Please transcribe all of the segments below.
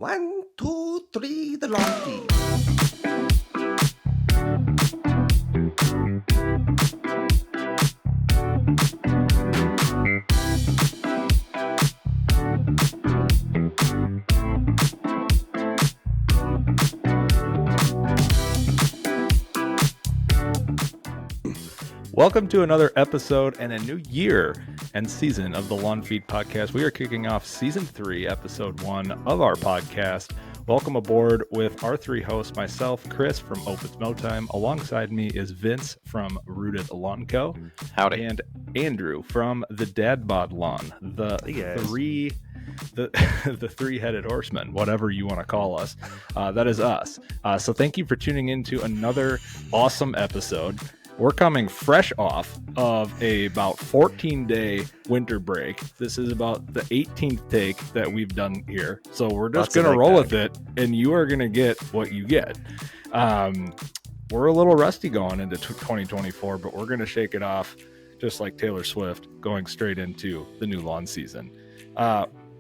One, two, three, the long feet. Welcome to another episode and a new year and season of the Lawn Feed Podcast. We are kicking off season 3, episode 1 of our podcast. Welcome aboard with our 3 hosts, myself, Chris from Opus Mow Time. Alongside me is Vince from Rooted Lawn Co. Howdy. And Andrew from the Dad Bod Lawn. The three-headed horseman, whatever you want to call us. That is us. So thank you for tuning in to another awesome episode. We're coming fresh off of about 14-day winter break. This is about the 18th take that we've done here. So we're just going to roll with it, and you are going to get what you get. We're a little rusty going into 2024, but we're going to shake it off just like Taylor Swift going straight into the new lawn season.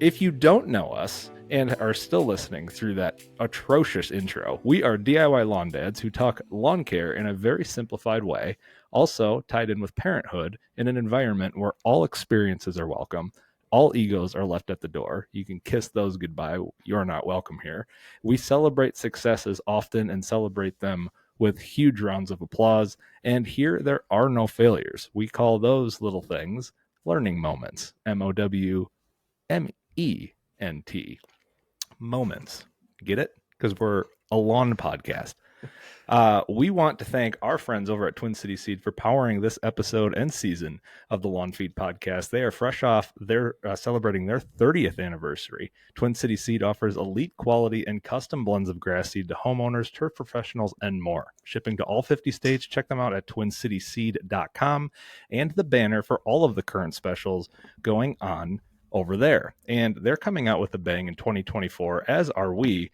If you don't know us and are still listening through that atrocious intro, we are DIY lawn dads who talk lawn care in a very simplified way, also tied in with parenthood in an environment where all experiences are welcome. All egos are left at the door. You can kiss those goodbye. You're not welcome here. We celebrate successes often and celebrate them with huge rounds of applause. And here there are no failures. We call those little things learning moments. MOWMENT. Moments. Get it? Because we're a lawn podcast. We want to thank our friends over at Twin City Seed for powering this episode and season of the Lawn Feed Podcast. They are fresh off their celebrating their 30th anniversary. Twin City Seed offers elite quality and custom blends of grass seed to homeowners, turf professionals, and more. Shipping to all 50 states. Check them out at twincityseed.com and the banner for all of the current specials going on over there. And they're coming out with a bang in 2024, as are we.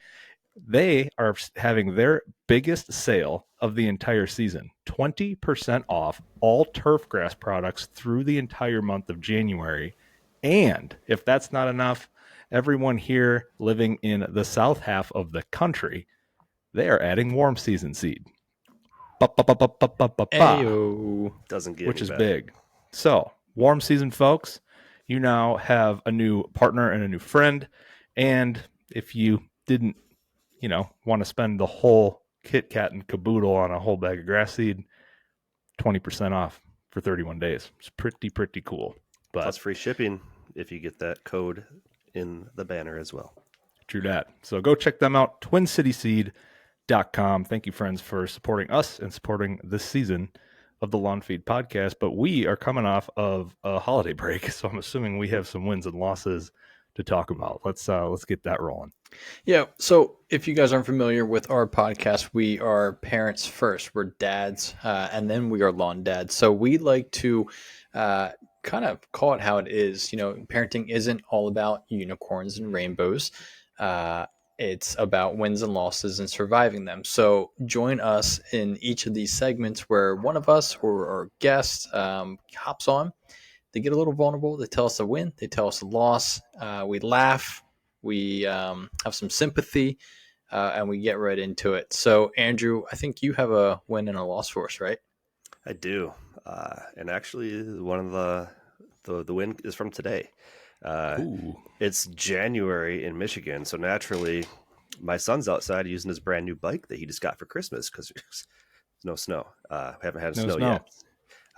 They are having their biggest sale of the entire season, 20% off all turf grass products through the entire month of January. And if that's not enough, everyone here living in the south half of the country, they are adding warm season seed. Ayo. Doesn't get which any is better. big. So, warm season, folks, you now have a new partner and a new friend. And if you didn't, want to spend the whole Kit Kat and caboodle on a whole bag of grass seed, 20% off for 31 days. It's pretty cool. But Plus free shipping if you get that code in the banner as well. True that. So go check them out, twincityseed.com. Thank you, friends, for supporting us and supporting this season of the Lawn Feed Podcast. But we are coming off of a holiday break, so I'm assuming we have some wins and losses to talk about. Let's get that rolling. Yeah. So if you guys aren't familiar with our podcast, we are parents first. We're dads, and then we are lawn dads. So we like to kind of call it how it is. Parenting isn't all about unicorns and rainbows. It's about wins and losses and surviving them. So join us in each of these segments where one of us or our guest hops on. They get a little vulnerable. They tell us a win. They tell us a loss. We laugh. We have some sympathy, and we get right into it. So, Andrew, I think you have a win and a loss for us, right? I do. And actually, one of the win is from today. It's January in Michigan, so naturally, my son's outside using his brand new bike that he just got for Christmas because there's no snow. Haven't had snow yet.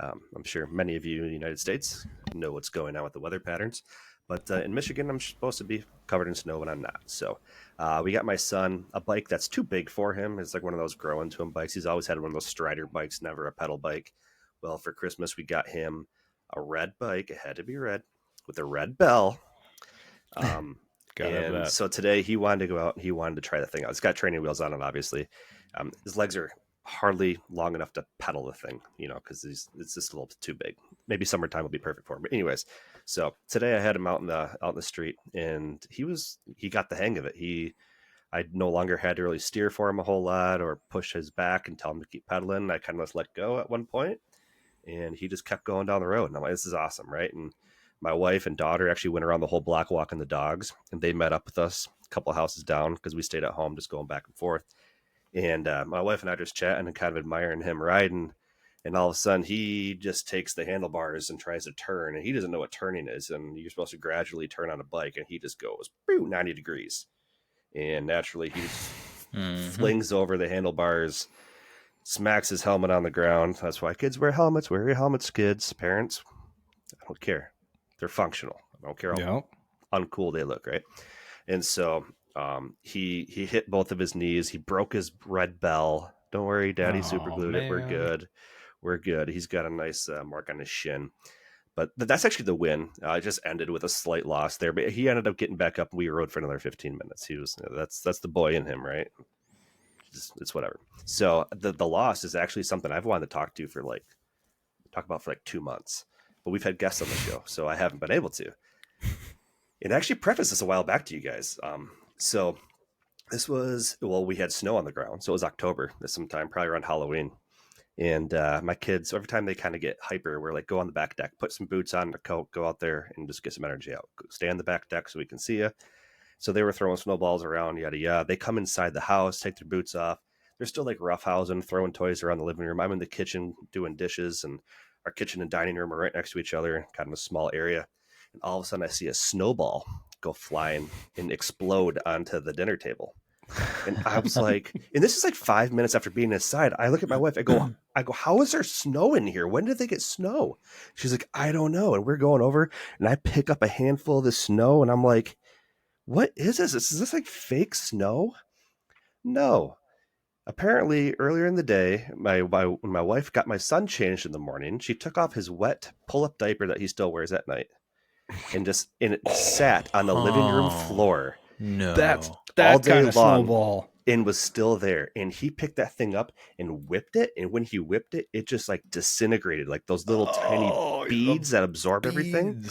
I'm sure many of you in the United States know what's going on with the weather patterns, but in Michigan, I'm supposed to be covered in snow when I'm not. So we got my son a bike that's too big for him. It's like one of those grow into him bikes. He's always had one of those Strider bikes, never a pedal bike. Well, for Christmas, we got him a red bike. It had to be red with a red bell. And so today he wanted to go out and he wanted to try the thing out. It's got training wheels on it, obviously. His legs are hardly long enough to pedal the thing, because it's just a little too big. Maybe summertime will be perfect for him. But anyways, so today I had him out in the street, and he got the hang of it. I no longer had to really steer for him a whole lot or push his back and tell him to keep pedaling. I kind of let go at one point, and he just kept going down the road. And I'm like, this is awesome, right? And my wife and daughter actually went around the whole block walking the dogs, and they met up with us couple of houses down because we stayed at home just going back and forth. And my wife and I just chatting and kind of admiring him riding. And all of a sudden, he just takes the handlebars and tries to turn, and he doesn't know what turning is. And you're supposed to gradually turn on a bike, and he just goes 90 degrees. And naturally, he just flings over the handlebars, smacks his helmet on the ground. That's why kids wear helmets. Wear your helmets, kids. Parents, I don't care. They're functional. I don't care how uncool they look, right? And so he hit both of his knees. He broke his red bell. Don't worry, Daddy super glued it. We're good. We're good. He's got a nice mark on his shin. But that's actually the win. It just ended with a slight loss there. But he ended up getting back up, and we rode for another 15 minutes. He was that's the boy in him, right? It's whatever. So the loss is actually something I've wanted to talk about for like 2 months. But we've had guests on the show, so I haven't been able to. And I actually prefaced this a while back to you guys. So this was, we had snow on the ground. So it was October, sometime probably around Halloween. And my kids, every time they kind of get hyper, we're like, go on the back deck, put some boots on, a coat, go out there and just get some energy out. Stay on the back deck so we can see you. So they were throwing snowballs around, yada, yada. They come inside the house, take their boots off. They're still like roughhousing, throwing toys around the living room. I'm in the kitchen doing dishes, and our kitchen and dining room are right next to each other, kind of a small area. And all of a sudden I see a snowball go flying and explode onto the dinner table. And I was like, and this is like 5 minutes after being inside. I look at my wife. I go, how is there snow in here? When did they get snow? She's like, I don't know. And we're going over, and I pick up a handful of the snow, and I'm like, what is this? Is this like fake snow? No. Apparently, earlier in the day, my wife got my son changed in the morning. She took off his wet pull-up diaper that he still wears at night, and it sat on the living room floor. No, that's all day kind of long, snowball, and was still there. And he picked that thing up and whipped it. And when he whipped it, it just like disintegrated, like those little tiny beads that absorb everything.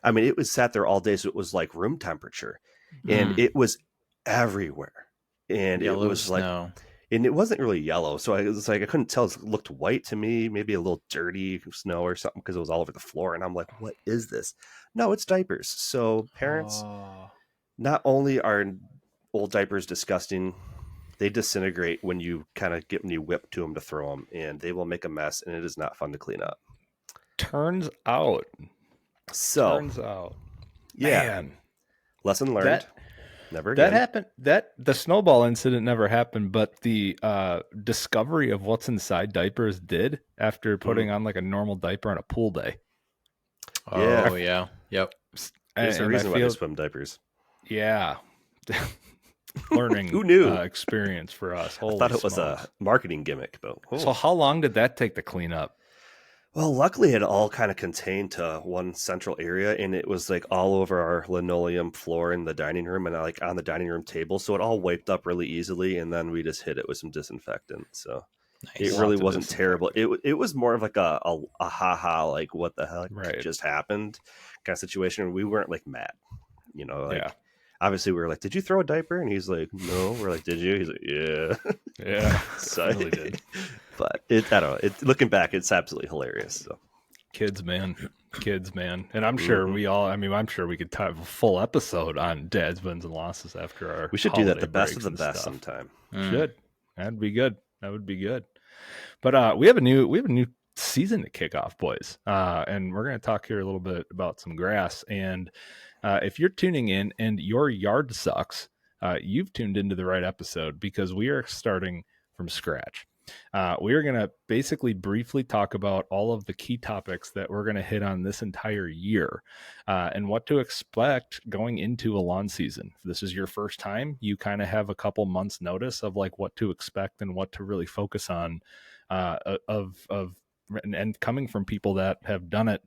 I mean, it was sat there all day, so it was like room temperature, and it was everywhere. And yellow it was snow. and it wasn't really yellow, so I was like, I couldn't tell. It looked white to me, maybe a little dirty snow or something, because it was all over the floor. And I'm like, what is this? No, it's diapers. So parents, not only are old diapers disgusting, they disintegrate when you whip to them to throw them, and they will make a mess, and it is not fun to clean up. Turns out. Yeah. Man. Lesson learned. Never again. That happened. The snowball incident never happened, but the discovery of what's inside diapers did after putting on like a normal diaper on a pool day. Oh yeah. Yep. There's a reason why they swim diapers. Yeah. Learning Who knew? Experience for us. I thought it was a marketing gimmick, but So how long did that take to clean up? Well, luckily it all kind of contained to one central area, and it was like all over our linoleum floor in the dining room and like on the dining room table. So it all wiped up really easily, and then we just hit it with some disinfectant. So it really wasn't terrible. It was more of like a ha-ha, like what the heck just happened kind of situation. We weren't like mad, obviously we were like, did you throw a diaper? And he's like, no. We're like, did you? He's like, yeah. Yeah. So really did. But I don't know. Looking back, it's absolutely hilarious. So. Kids, man. And I'm sure I'm sure we could have a full episode on dads, wins, and losses after our. We should do that. The best of the best sometime. Should. That'd be good. That would be good. But we have a new season to kick off, boys. And we're going to talk here a little bit about some grass. And if you're tuning in and your yard sucks, you've tuned into the right episode, because we are starting from scratch. We are going to basically briefly talk about all of the key topics that we're going to hit on this entire year, and what to expect going into a lawn season. If this is your first time, you kind of have a couple months notice of like what to expect and what to really focus on, and coming from people that have done it,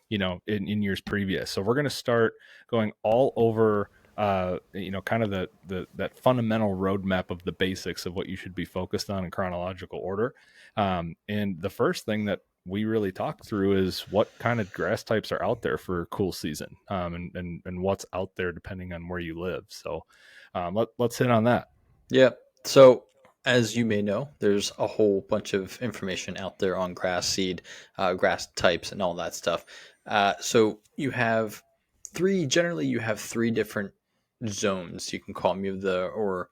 in years previous. So we're going to start going all over kind of that fundamental roadmap of the basics of what you should be focused on in chronological order. And the first thing that we really talk through is what kind of grass types are out there for cool season, and what's out there depending on where you live. So let's hit on that. Yeah. So as you may know, there's a whole bunch of information out there on grass seed, grass types, and all that stuff. So you have three different zones, you can call them, or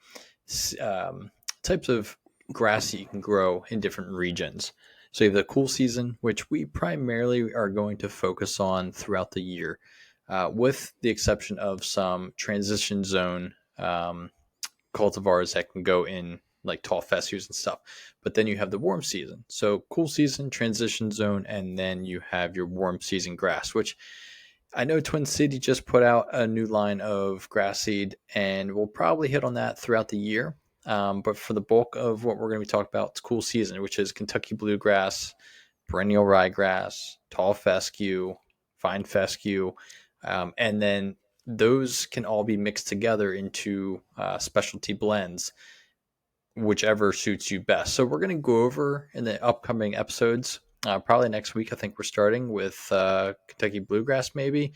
types of grass that you can grow in different regions. So you have the cool season, which we primarily are going to focus on throughout the year, with the exception of some transition zone cultivars that can go in like tall fescues and stuff. But then you have the warm season. So cool season, transition zone, and then you have your warm season grass, which I know Twin City just put out a new line of grass seed, and we'll probably hit on that throughout the year. But for the bulk of what we're going to be talking about, it's cool season, which is Kentucky bluegrass, perennial ryegrass, tall fescue, fine fescue, and then those can all be mixed together into specialty blends, whichever suits you best. So we're going to go over in the upcoming episodes. Probably next week, I think we're starting with Kentucky bluegrass. Maybe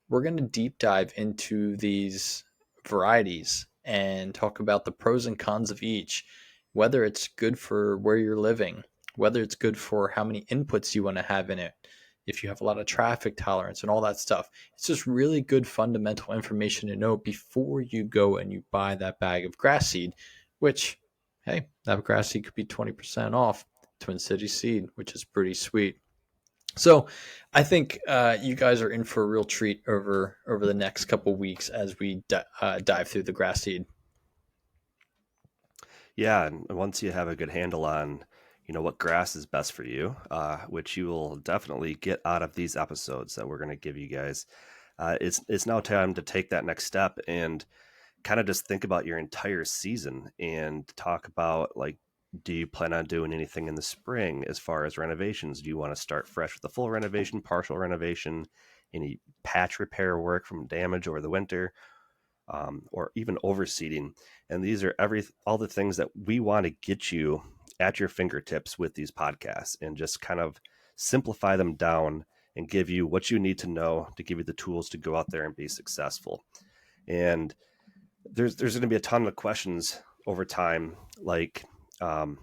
we're going to deep dive into these varieties and talk about the pros and cons of each, whether it's good for where you're living, whether it's good for how many inputs you want to have in it, if you have a lot of traffic tolerance and all that stuff. It's just really good fundamental information to know before you go and you buy that bag of grass seed, which, hey, that grass seed could be 20% off Twin City seed, which is pretty sweet. So I think you guys are in for a real treat over the next couple weeks as we dive through the grass seed. Yeah, and once you have a good handle on, what grass is best for you, which you will definitely get out of these episodes that we're going to give you guys, it's now time to take that next step and kind of just think about your entire season and talk about, like, do you plan on doing anything in the spring as far as renovations? Do you want to start fresh with a full renovation, partial renovation, any patch repair work from damage over the winter, or even overseeding? And these are all the things that we want to get you at your fingertips with these podcasts, and just kind of simplify them down and give you what you need to know to give you the tools to go out there and be successful. And there's going to be a ton of questions over time, like,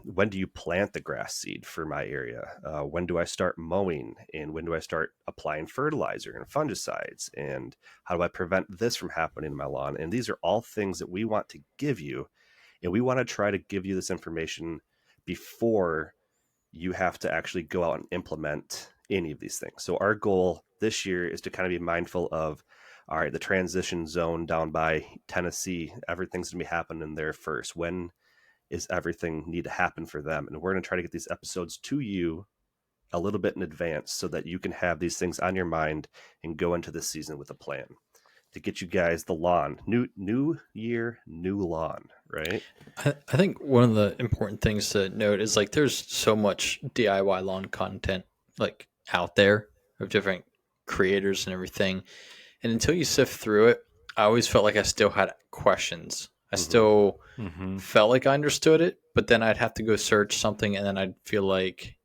when do you plant the grass seed for my area? When do I start mowing? And when do I start applying fertilizer and fungicides? And how do I prevent this from happening in my lawn? And these are all things that we want to give you. And we want to try to give you this information before you have to actually go out and implement any of these things. So our goal this year is to kind of be mindful of, all right, the transition zone down by Tennessee, everything's going to be happening there first. When is everything need to happen for them? And we're going to try to get these episodes to you a little bit in advance so that you can have these things on your mind and go into this season with a plan to get you guys the lawn. New year, new lawn, right? I think one of the important things to note is, like, there's so much DIY lawn content like out there of different creators and everything. And until you sift through it, I always felt like I still had questions. I still felt like I understood it, but then I'd have to go search something, and then I'd feel like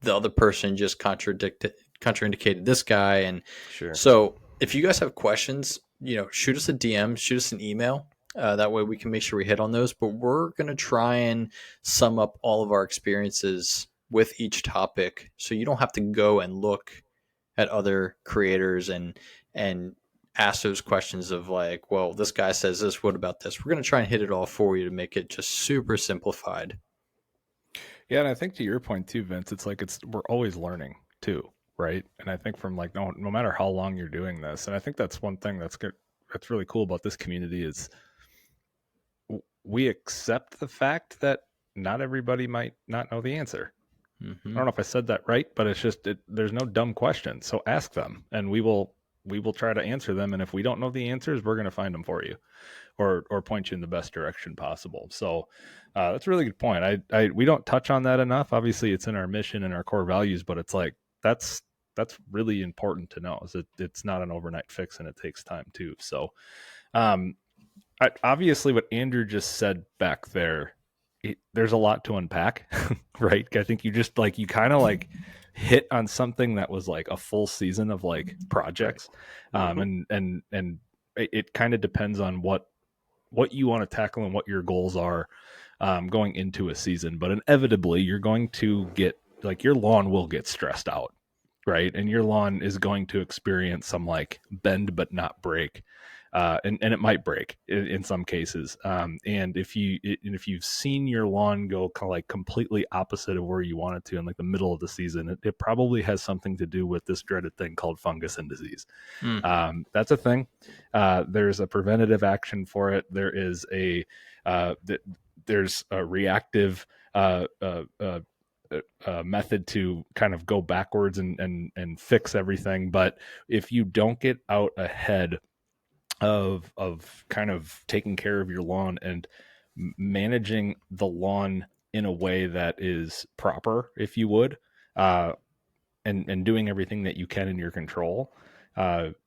the other person just contraindicated this guy. And Sure. So if you guys have questions, shoot us a DM, shoot us an email. That way we can make sure we hit on those. But we're going to try and sum up all of our experiences with each topic, so you don't have to go and look at other creators and ask those questions of, like, well, this guy says this, what about this? We're going to try and hit it all for you to make it just super simplified. Yeah, and I think to your point too, Vince, it's like we're always learning too, right? And I think from, like, no matter how long you're doing this, and I think that's one thing that's good, that's really cool about this community, is we accept the fact that not everybody might not know the answer. I don't know if I said that right, but it's just there's no dumb questions. So ask them, and we will try to answer them. And if we don't know the answers, we're going to find them for you, or point you in the best direction possible. So that's a really good point. We don't touch on that enough. Obviously, it's in our mission and our core values, but it's like that's really important to know. Is that it's not an overnight fix, and it takes time too. So obviously, what Andrew just said back there, there's a lot to unpack, right? I think you just you kind of hit on something that was like a full season of projects, and it kind of depends on what you want to tackle and what your goals are going into a season. But inevitably, you're going to get your lawn will get stressed out, right? And your lawn is going to experience some bend but not break and it might break in some cases. And if you've seen your lawn go kind of like completely opposite of where you want it to in like the middle of the season, it probably has something to do with this dreaded thing called fungus and disease. That's a thing. There's a preventative action for it. There's a reactive method to kind of go backwards and fix everything. But if you don't get out ahead of kind of taking care of your lawn and managing the lawn in a way that is proper, if you would, and doing everything that you can in your control,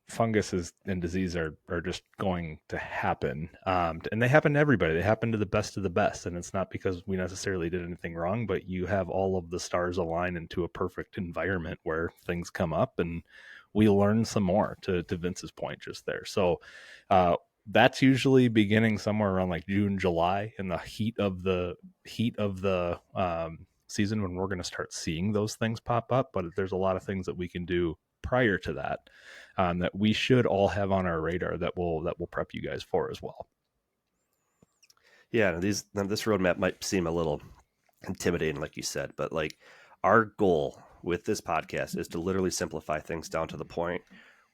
fungus and disease are just going to happen. And they happen to everybody. They happen to the best of the best. And it's not because we necessarily did anything wrong, but you have all of the stars align into a perfect environment where things come up and we learn some more, to Vince's point just there. So that's usually beginning somewhere around like June, July, in the heat of the season, when we're going to start seeing those things pop up. But there's a lot of things that we can do prior to that, that we should all have on our radar that will prep you guys for as well. Yeah, this roadmap might seem a little intimidating, like you said, but like our goal with this podcast is to literally simplify things down to the point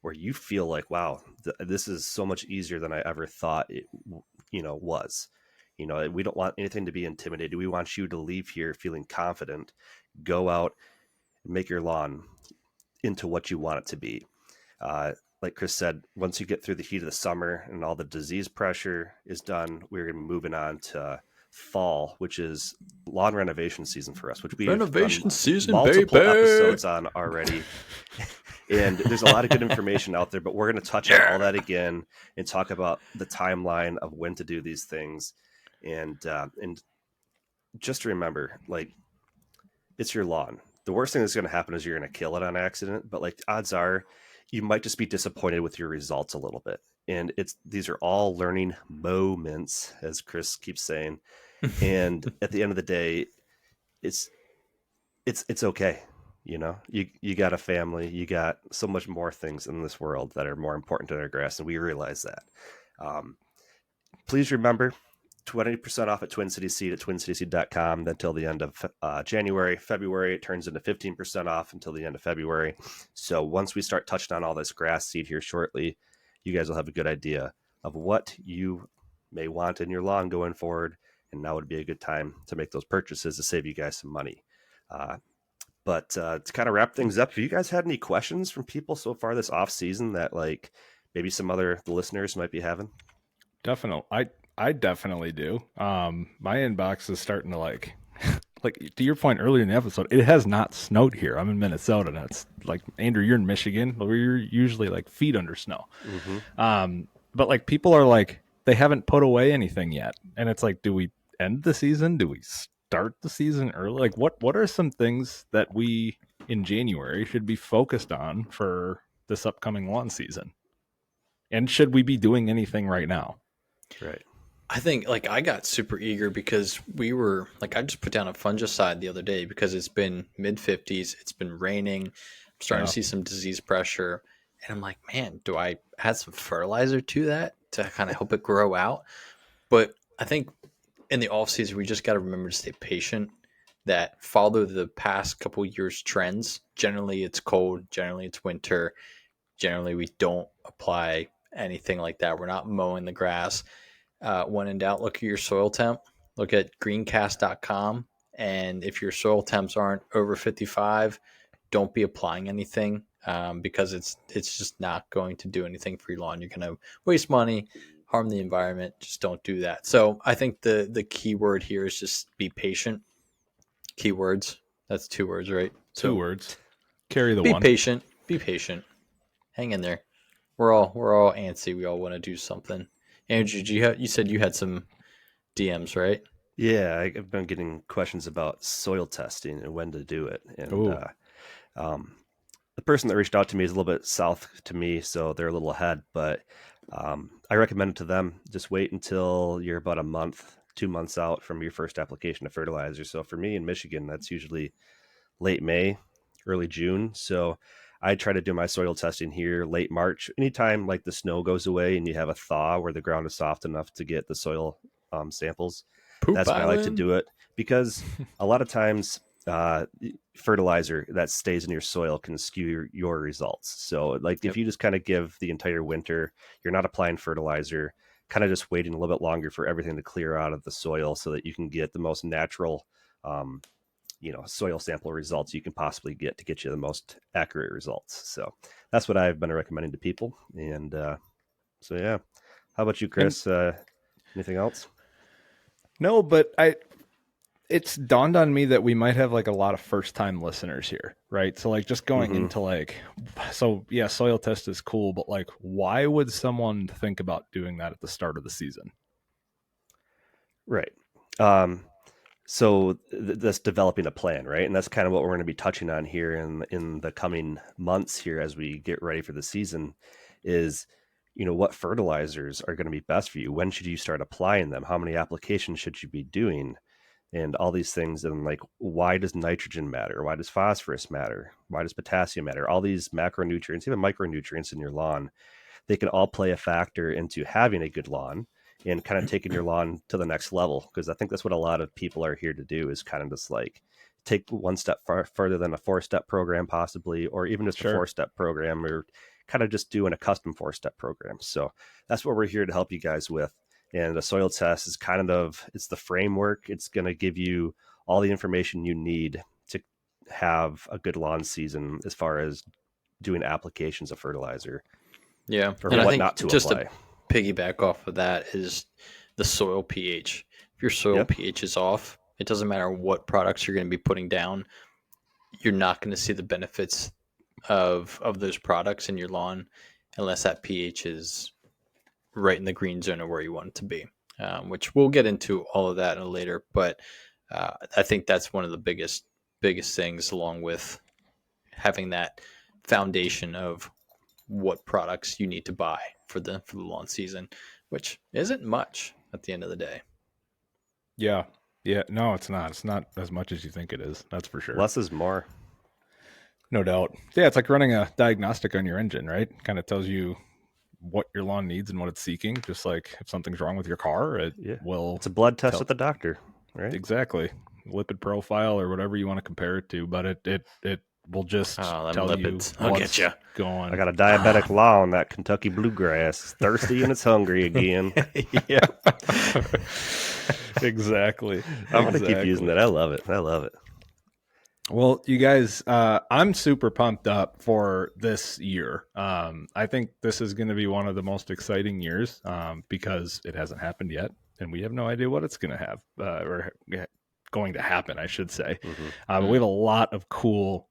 where you feel like, wow, this is so much easier than I ever thought it, was. We don't want anything to be intimidated. We want you to leave here feeling confident, go out and make your lawn into what you want it to be. Like Chris said, once you get through the heat of the summer and all the disease pressure is done, we're going to be moving on to fall, which is lawn renovation season for us, which we've done multiple episodes on already. And there's a lot of good information out there, but we're going to touch on all that again and talk about the timeline of when to do these things. And just remember, like, it's your lawn. The worst thing that's going to happen is you're going to kill it on accident, but like odds are you might just be disappointed with your results a little bit. And these are all learning moments, as Chris keeps saying. And at the end of the day, it's okay. You got a family, you got so much more things in this world that are more important to our grass. And we realize that. Please remember, 20% off at Twin City Seed at twincityseed.com until the end of January. February, it turns into 15% off until the end of February. So once we start touching on all this grass seed here shortly, you guys will have a good idea of what you may want in your lawn going forward. And now would be a good time to make those purchases to save you guys some money. But to kind of wrap things up, have you guys had any questions from people so far this off season that like maybe some other the listeners might be having? Definitely. I definitely do. My inbox is starting to like to your point earlier in the episode, it has not snowed here. I'm in Minnesota, and it's like, Andrew, you're in Michigan, where you're usually like feet under snow. Mm-hmm. But like people are like, they haven't put away anything yet. And it's like, do we end the season? Do we start the season early? Like what are some things that we in January should be focused on for this upcoming lawn season? And should we be doing anything right now? Right. I think like I got super eager because we were like, I just put down a fungicide the other day because it's been mid-50s. It's been raining. I'm starting to see some disease pressure. And I'm like, man, do I add some fertilizer to that to kind of help it grow out? But I think in the off season, we just got to remember to stay patient, that follow the past couple years trends. Generally it's cold. Generally it's winter. Generally we don't apply anything like that. We're not mowing the grass. When in doubt, look at your soil temp. Look at greencast.com. And if your soil temps aren't over 55, don't be applying anything because it's just not going to do anything for your lawn. You're going to waste money, harm the environment. Just don't do that. So I think the key word here is just be patient. Keywords. That's 2 words, right? Two words. Carry the be one. Be patient. Be patient. Hang in there. We're all antsy. We all want to do something. Andrew, you said you had some DMs, right? Yeah, I've been getting questions about soil testing and when to do it. And the person that reached out to me is a little bit south to me, so they're a little ahead. But I recommend it to them. Just wait until you're about a month, 2 months out from your first application of fertilizer. So for me in Michigan, that's usually late May, early June. So I try to do my soil testing here late March. Anytime like the snow goes away and you have a thaw where the ground is soft enough to get the soil samples, Poop that's when I like to Island. do it, because a lot of times fertilizer that stays in your soil can skew your results. So like if Yep. you just kind of give the entire winter, you're not applying fertilizer, kind of just waiting a little bit longer for everything to clear out of the soil so that you can get the most natural soil sample results you can possibly get to get you the most accurate results. So that's what I've been recommending to people. And so yeah, how about you, And Chris? Anything else? no, but it's dawned on me that we might have like a lot of first time listeners here, right? So like just going Mm-hmm. into like, so yeah, soil test is cool, but like, why would someone think about doing that at the start of the season? Right. So that's developing a plan, right? And that's kind of what we're going to be touching on here in the coming months here as we get ready for the season is, what fertilizers are going to be best for you? When should you start applying them? How many applications should you be doing? And all these things. And like, why does nitrogen matter? Why does phosphorus matter? Why does potassium matter? All these macronutrients, even micronutrients in your lawn, they can all play a factor into having a good lawn and kind of taking your lawn to the next level. Because I think that's what a lot of people are here to do, is kind of just like take one step further than a 4-step program possibly, or even just a Sure. 4-step program, or kind of just doing a custom 4-step program. So that's what we're here to help you guys with. And a soil test is it's the framework. It's going to give you all the information you need to have a good lawn season as far as doing applications of fertilizer, Yeah. or And I what think not to just apply. to piggyback off of that is the soil pH. If your soil Yep. pH is off, it doesn't matter what products you're going to be putting down, you're not going to see the benefits of those products in your lawn unless that pH is right in the green zone of where you want it to be. Which we'll get into all of that in a later, but I think that's one of the biggest things, along with having that foundation of what products you need to buy for the lawn season, which isn't much at the end of the day. Yeah. Yeah. No, it's not. It's not as much as you think it is. That's for sure. Less is more. No doubt. Yeah. It's like running a diagnostic on your engine, right? Kind of tells you what your lawn needs and what it's seeking. Just like if something's wrong with your car, it Yeah. will It's a blood test tell with the doctor, right? exactly lipid profile or whatever you want to compare it to, but it will just them tell lipids. you I'll what's get you. going. I got a diabetic lawn, that Kentucky bluegrass. It's thirsty and it's hungry again. Yeah. Exactly. I'm going to keep using that. I love it. I love it. Well, you guys, I'm super pumped up for this year. I think this is going to be one of the most exciting years because it hasn't happened yet, and we have no idea what it's going to have or going to happen, I should say. Mm-hmm. But we have a lot of cool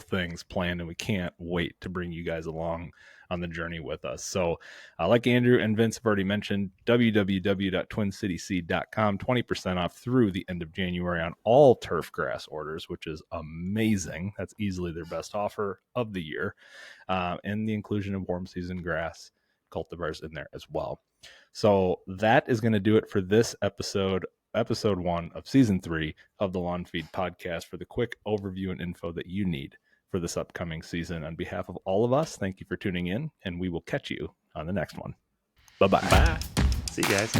things planned, and we can't wait to bring you guys along on the journey with us. So like Andrew and Vince have already mentioned, www.twincityseed.com, 20% off through the end of January on all turf grass orders, which is amazing. That's easily their best offer of the year. And the inclusion of warm season grass cultivars in there as well. So that is going to do it for this episode 1 of season 3 of the Lawn Feed podcast, for the quick overview and info that you need for this upcoming season. On behalf of all of us, thank you for tuning in, and we will catch you on the next one. Bye-bye. Bye. See you guys.